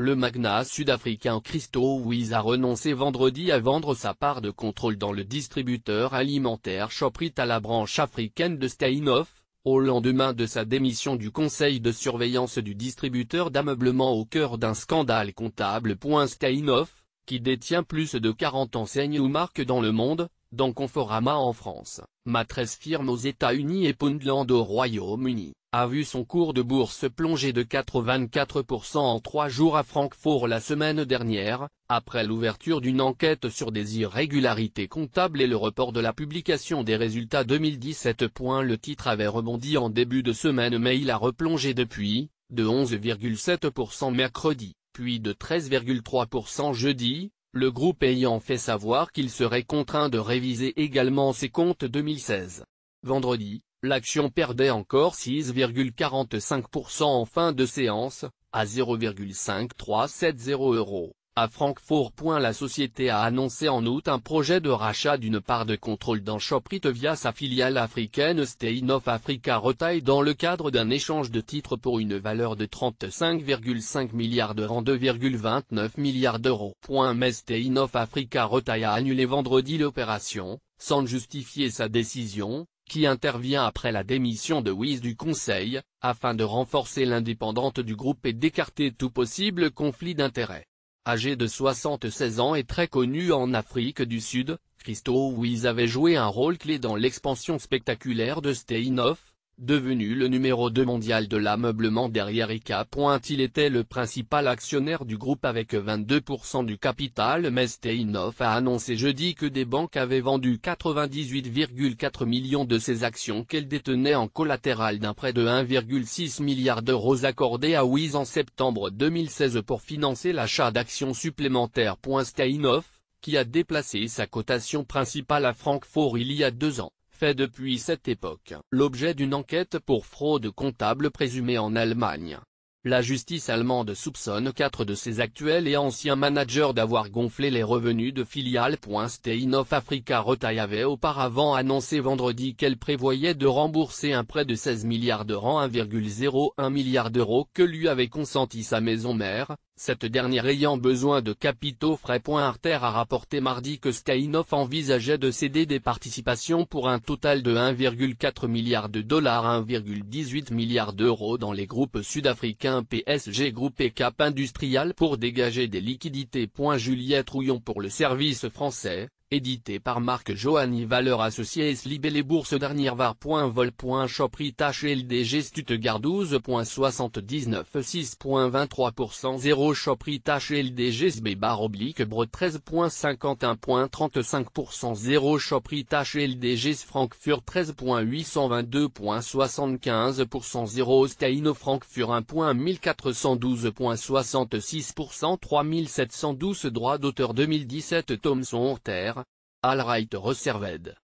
Le magnat sud-africain Christo Wiese a renoncé vendredi à vendre sa part de contrôle dans le distributeur alimentaire Shoprite à la branche africaine de Steinhoff, au lendemain de sa démission du conseil de surveillance du distributeur d'ameublement au cœur d'un scandale comptable. Steinhoff, qui détient plus de 40 enseignes ou marques dans le monde, dont Conforama en France, Matress Firm aux États-Unis et Poundland au Royaume-Uni, a vu son cours de bourse plonger de 84% en 3 jours à Francfort la semaine dernière, après l'ouverture d'une enquête sur des irrégularités comptables et le report de la publication des résultats 2017. Le titre avait rebondi en début de semaine mais il a replongé depuis, de 11,7% mercredi, puis de 13,3% jeudi, le groupe ayant fait savoir qu'il serait contraint de réviser également ses comptes 2016. Vendredi, l'action perdait encore 6,45% en fin de séance, à 0,5370 €. À Francfort. La société a annoncé en août un projet de rachat d'une part de contrôle dans Shoprite via sa filiale africaine Steinhoff Africa Retail dans le cadre d'un échange de titres pour une valeur de 35,5 milliards de rands, 2,29 milliards d'euros. Mais Steinhoff Africa Retail a annulé vendredi l'opération, sans justifier sa décision, qui intervient après la démission de Wiese du conseil, afin de renforcer l'indépendance du groupe et d'écarter tout possible conflit d'intérêts. Âgé de 76 ans et très connu en Afrique du Sud, Christo Wiese avait joué un rôle clé dans l'expansion spectaculaire de Steinhoff, devenu le numéro 2 mondial de l'ameublement derrière IKEA. Il était le principal actionnaire du groupe avec 22% du capital, mais Steinhoff a annoncé jeudi que des banques avaient vendu 98,4 millions de ses actions qu'elles détenaient en collatéral d'un prêt de 1,6 milliard d'euros accordé à Wiese en septembre 2016 pour financer l'achat d'actions supplémentaires. Steinhoff, qui a déplacé sa cotation principale à Francfort il y a 2 ans, fait depuis cette époque l'objet d'une enquête pour fraude comptable présumée en Allemagne. La justice allemande soupçonne 4 de ses actuels et anciens managers d'avoir gonflé les revenus de filiales. Steinhoff Africa Retail avait auparavant annoncé vendredi qu'elle prévoyait de rembourser un prêt de 16 milliards de rands, 1,01 milliard d'euros que lui avait consenti sa maison mère, cette dernière ayant besoin de capitaux frais. Arte a rapporté mardi que Steinhoff envisageait de céder des participations pour un total de 1,4 milliard de dollars, 1,18 milliard d'euros dans les groupes sud-africains PSG Group et Cap Industrial pour dégager des liquidités. Juliette Rouillon pour le service français, édité par Marc Johanny Valeurs Associés libellé bourse dernière var. Vol. Shoprite HLDG Stuttgart 12,79 6,23% 0 Shoprite HLDG SB/Bre 13,51,35% 0 Shoprite HLDG Francfurt 13,822,75% 0 Steinhoff Francfurt 1,1412,66% 3712 Droits d'auteur 2017 Thomson Reuters, Allright Reserved.